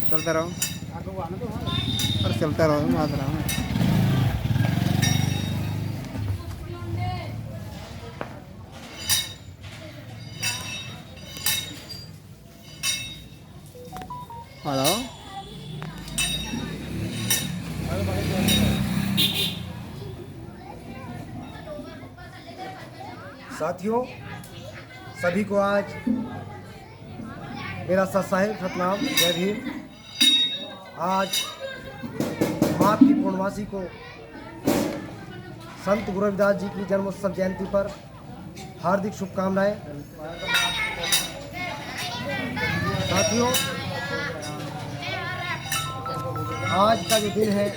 चलता रहो और चलता रहो मात रहा हूँ। हेलो साथियों, सभी को आज मेरा सत्साहिब सतनाम, जय भीम। आज माघ की पूर्णमासी को संत गुरु रविदास जी की जन्मोत्सव जयंती पर हार्दिक शुभकामनाएं। साथियों, आज का जो दिन है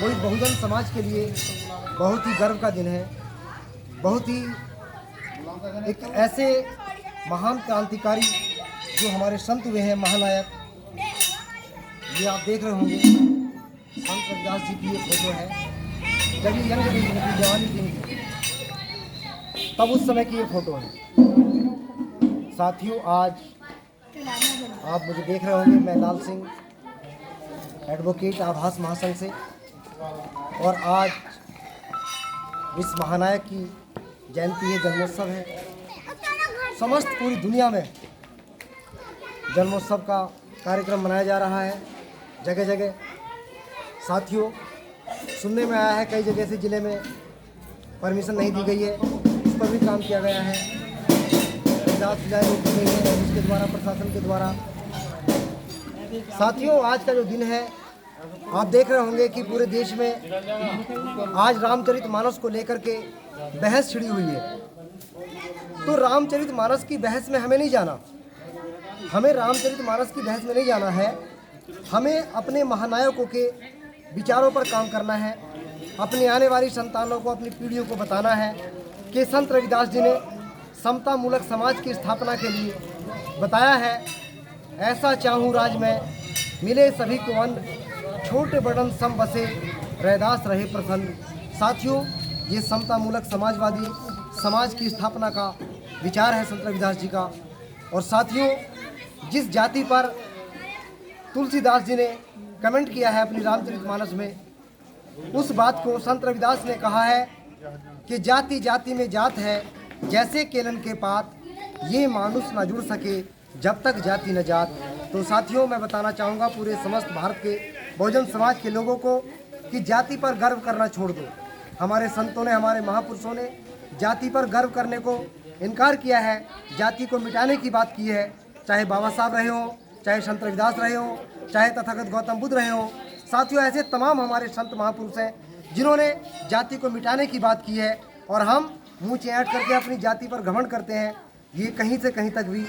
वो इस बहुजन समाज के लिए बहुत ही गर्व का दिन है। बहुत ही एक ऐसे महान क्रांतिकारी जो हमारे संत हुए हैं, महानायक। ये आप देख रहे होंगे संत रविदास जी की ये फोटो है। जब ये यंग थी, इनकी जवानी थी इनकी, तब उस समय की ये फोटो है। साथियों, आज आप मुझे देख रहे होंगे, मैं लाल सिंह, एडवोकेट आभास महासंघ से, और आज इस महानायक की जयंती है, जन्मोत्सव है। समस्त पूरी दुनिया में जन्मोत्सव का कार्यक्रम मनाया जा रहा है, जगह जगह। साथियों, सुनने में आया है कई जगह से ज़िले में परमिशन नहीं दी गई है, उस पर भी काम किया गया है। जांच रोक दी गई है उसके द्वारा, प्रशासन के द्वारा। साथियों, आज का जो दिन है, आप देख रहे होंगे कि पूरे देश में आज रामचरितमानस को लेकर के बहस छिड़ी हुई है। तो रामचरितमानस की बहस में हमें नहीं जाना, हमें रामचरितमानस की बहस में नहीं जाना है। हमें अपने महानायकों के विचारों पर काम करना है। अपनी आने वाली संतानों को, अपनी पीढ़ियों को बताना है कि संत रविदास जी ने समता मूलक समाज की स्थापना के लिए बताया है, ऐसा चाहूँ राज में मिले सभी को अन्न, छोटे बड़न सम बसे रैदास रहे प्रसन्न। साथियों, ये समता मूलक समाजवादी समाज की स्थापना का विचार है संत रविदास जी का। और साथियों, जिस जाति पर तुलसीदास जी ने कमेंट किया है अपनी रामचरितमानस में, उस बात को संत रविदास ने कहा है कि जाति जाति में जात है, जैसे केलन के पात, ये मानुष न जुड़ सके जब तक जाति न जात। तो साथियों, मैं बताना चाहूँगा पूरे समस्त भारत के बहुजन समाज के लोगों को कि जाति पर गर्व करना छोड़ दो। हमारे संतों ने, हमारे महापुरुषों ने जाति पर गर्व करने को इनकार किया है, जाति को मिटाने की बात की है। चाहे बाबा साहब रहे हों, चाहे संत रविदास रहे हों, चाहे तथागत गौतम बुद्ध रहे हों। साथियों, ऐसे तमाम हमारे संत महापुरुष हैं जिन्होंने जाति को मिटाने की बात की है, और हम मुँह चैट करके अपनी जाति पर घमंड करते हैं। ये कहीं से कहीं तक भी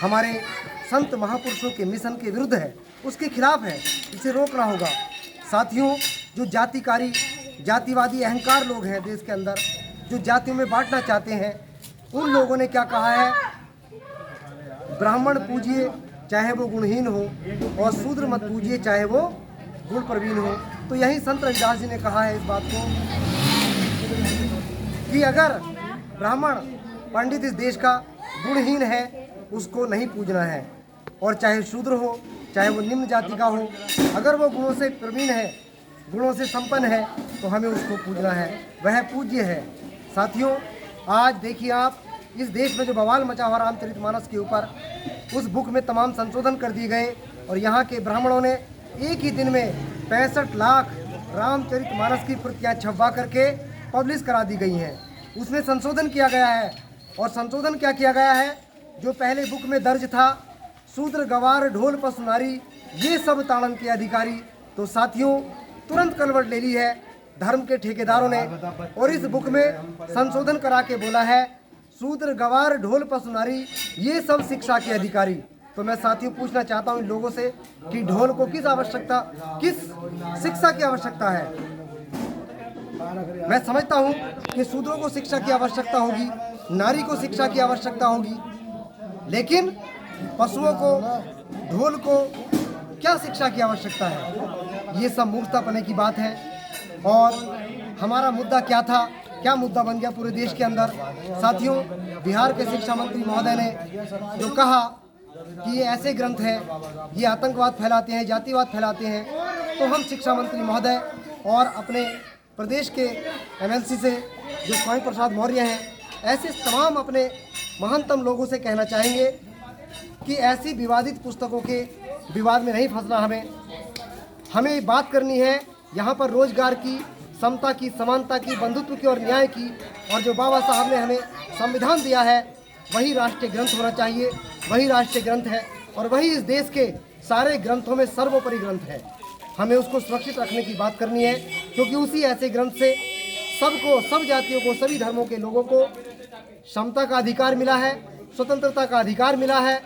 हमारे संत महापुरुषों के मिशन के विरुद्ध है, उसके खिलाफ है, इसे रोकना होगा। साथियों, जो जातिकारी, जातिवादी अहंकार लोग हैं देश के अंदर, जो जातियों में बांटना चाहते हैं, उन लोगों ने क्या कहा है, ब्राह्मण पूजिए चाहे वो गुणहीन हो, और शूद्र मत पूजिए चाहे वो गुण प्रवीण हो। तो यही संत रविदास जी ने कहा है इस बात को कि अगर ब्राह्मण पंडित इस देश का गुणहीन है, उसको नहीं पूजना है, और चाहे शूद्र हो, चाहे वो निम्न जाति का हो, अगर वो गुणों से प्रवीण है, गुणों से संपन्न है, तो हमें उसको पूजना है, वह पूज्य है। साथियों, आज देखिए आप, इस देश में जो बवाल मचा हुआ रामचरितमानस के ऊपर, उस बुक में तमाम संशोधन कर दिए गए, और यहाँ के ब्राह्मणों ने एक ही दिन में 65 लाख रामचरितमानस की प्रतियाँ छपवा करके पब्लिश करा दी गई हैं। उसमें संशोधन किया गया है, और संशोधन क्या किया गया है, जो पहले बुक में दर्ज था, शूद्र गवार ढोल पशु नारी, ये सब ताड़न के अधिकारी। तो साथियों, तुरंत कन्वर्ट ले ली है धर्म के ठेकेदारों ने, और इस बुक में संशोधन करा के बोला है, शूद्र गवार ढोल पशु नारी, ये सब शिक्षा के अधिकारी। तो मैं साथियों पूछना चाहता हूँ इन लोगों से कि ढोल को किस शिक्षा की आवश्यकता है। मैं समझता हूँ कि शूद्रों को शिक्षा की आवश्यकता होगी, नारी को शिक्षा की आवश्यकता होगी, लेकिन पशुओं को, ढोल को क्या शिक्षा की आवश्यकता है। ये सब मूर्खतापने की बात है। और हमारा मुद्दा क्या था, क्या मुद्दा बन गया पूरे देश के अंदर। साथियों, बिहार के शिक्षा मंत्री महोदय ने जो कहा कि ये ऐसे ग्रंथ हैं, ये आतंकवाद फैलाते हैं, जातिवाद फैलाते हैं, तो हम शिक्षा मंत्री महोदय और अपने प्रदेश के एमएलसी से जो स्वामी प्रसाद मौर्य हैं, ऐसे तमाम अपने महानतम लोगों से कहना चाहेंगे कि ऐसी विवादित पुस्तकों के विवाद में नहीं फंसना। हमें बात करनी है यहाँ पर रोजगार की, समता की, समानता की, बंधुत्व की और न्याय की। और जो बाबा साहब ने हमें संविधान दिया है वही राष्ट्रीय ग्रंथ होना चाहिए, वही राष्ट्रीय ग्रंथ है और वही इस देश के सारे ग्रंथों में सर्वोपरि ग्रंथ है। हमें उसको सुरक्षित रखने की बात करनी है, क्योंकि उसी ऐसे ग्रंथ से सबको, सब जातियों को, सभी धर्मों के लोगों को समता का अधिकार मिला है, स्वतंत्रता का अधिकार मिला है,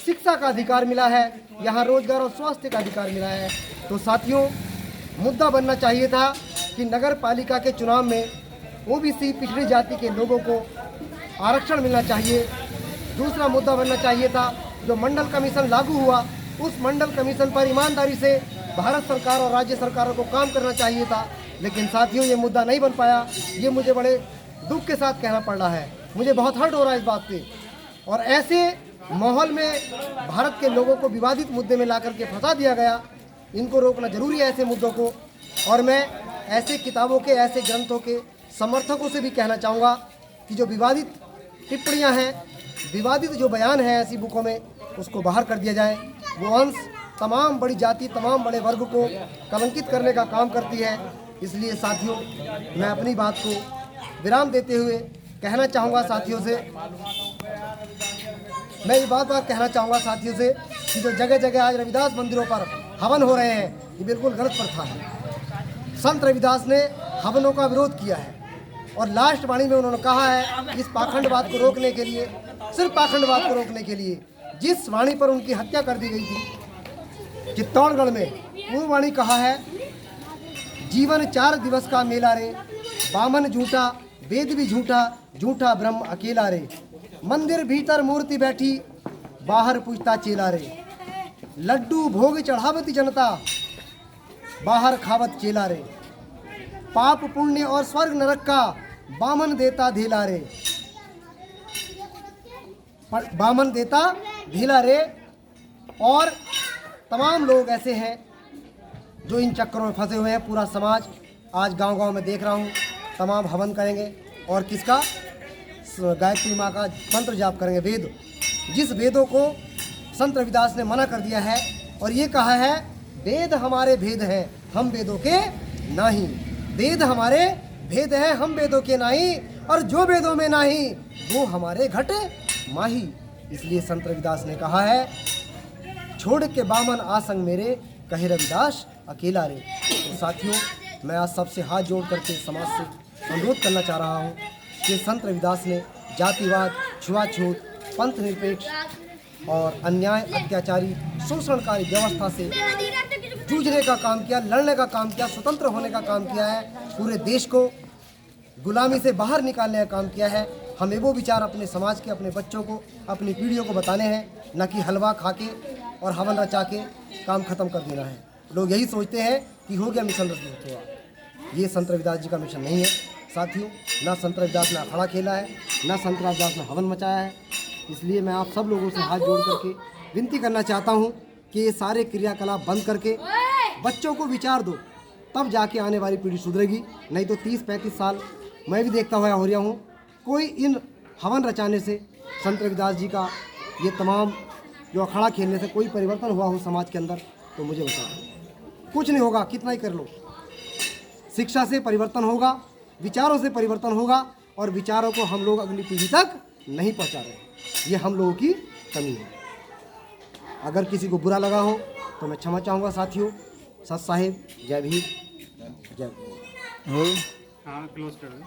शिक्षा का अधिकार मिला है, यहाँ रोजगार और स्वास्थ्य का अधिकार मिला है। तो साथियों, मुद्दा बनना चाहिए था कि नगर पालिका के चुनाव में ओबीसी पिछड़ी जाति के लोगों को आरक्षण मिलना चाहिए। दूसरा मुद्दा बनना चाहिए था, जो मंडल कमीशन लागू हुआ, उस मंडल कमीशन पर ईमानदारी से भारत सरकार और राज्य सरकारों को काम करना चाहिए था। लेकिन साथियों, ये मुद्दा नहीं बन पाया। ये मुझे बड़े दुख के साथ कहना पड़ रहा है, मुझे बहुत हर्ट हो रहा है इस बात पे। और ऐसे माहौल में भारत के लोगों को विवादित मुद्दे में ला करके फंसा दिया गया। इनको रोकना जरूरी है, ऐसे मुद्दों को। और मैं ऐसे किताबों के, ऐसे ग्रंथों के समर्थकों से भी कहना चाहूँगा कि जो विवादित टिप्पणियाँ हैं, विवादित जो बयान हैं ऐसी बुकों में, उसको बाहर कर दिया जाए। वो अंश तमाम बड़ी जाति, तमाम बड़े वर्ग को कलंकित करने का काम करती है। इसलिए साथियों, मैं अपनी बात को विराम देते हुए कहना चाहूँगा साथियों से, मैं ये बात कहना चाहूँगा साथियों से कि जो जगह जगह आज रविदास मंदिरों पर हवन हो रहे हैं, ये बिल्कुल गलत प्रथा है। संत रविदास ने हवनों का विरोध किया है और लास्ट वाणी में उन्होंने कहा है, इस पाखंडवाद को रोकने के लिए, सिर्फ पाखंडवाद को रोकने के लिए, जिस वाणी पर उनकी हत्या कर दी गई थी चित्तौड़गढ़ में, वो वाणी कहा है, जीवन 4 दिवस का मेला रे, बामन झूठा, वेद भी झूठा, झूठा ब्रह्म अकेला रे, मंदिर भीतर मूर्ति बैठी, बाहर पूछता चेला रे, लड्डू भोग चढ़ावती जनता, बाहर खावत चेला रे, पाप पुण्य और स्वर्ग नरक का बामन देता धेला रे, बामन देता धेला रे। और तमाम लोग ऐसे हैं जो इन चक्करों में फंसे हुए हैं। पूरा समाज आज गांव-गांव में देख रहा हूँ, तमाम हवन करेंगे और किसका, गायत्री माँ का मंत्र जाप करेंगे, वेद, जिस वेदों को संत रविदास ने मना कर दिया है और ये कहा है, वेद हमारे भेद हैं, हम वेदों के नहीं। वेद हमारे भेद हैं, हम वेदों के नहीं, और जो वेदों में नहीं वो हमारे घट माही। इसलिए संत रविदास ने कहा है, छोड़ के बामन आसंग मेरे, कहे रविदास अकेला रे। तो साथियों, मैं आज सबसे हाथ जोड़ करके समाज से अनुरोध करना चाह रहा हूँ कि संत रविदास ने जातिवाद, छुआछूत, पंथ निरपेक्ष और अन्याय, अत्याचारी, शोषणकारी व्यवस्था से जूझने का काम किया, लड़ने का काम किया, स्वतंत्र होने का काम किया है, पूरे देश को गुलामी से बाहर निकालने का काम किया है। हमें वो विचार अपने समाज के, अपने बच्चों को, अपनी पीढ़ियों को बताने हैं, न कि हलवा खा के और हवन रचा के काम खत्म कर देना है। लोग यही सोचते हैं कि हो गया मिशन रद्द हुआ। ये संत रविदास जी का मिशन नहीं है साथियों। ना संत रविदास ने अखाड़ा खेला है, ना संत रविदास ने हवन मचाया है। इसलिए मैं आप सब लोगों से हाथ जोड़ करके विनती करना चाहता हूँ कि ये सारे क्रियाकलाप बंद करके बच्चों को विचार दो, तब जाके आने वाली पीढ़ी सुधरेगी। नहीं तो 30-35 साल मैं भी देखता हुआ हो रहा हूँ, कोई इन हवन रचाने से, संत रविदास जी का ये तमाम जो अखाड़ा खेलने से कोई परिवर्तन हुआ हो समाज के अंदर, तो मुझे बता दो। कुछ नहीं होगा, कितना ही कर लो। शिक्षा से परिवर्तन होगा, विचारों से परिवर्तन होगा, और विचारों को हम लोग अगली पीढ़ी तक नहीं पहुंचा रहे। ये हम लोगों की कमी है। अगर किसी को बुरा लगा हो तो मैं क्षमा चाहूँगा साथियों। सत साहिब, जय भीम, जय। हाँ, क्लोज कर दो।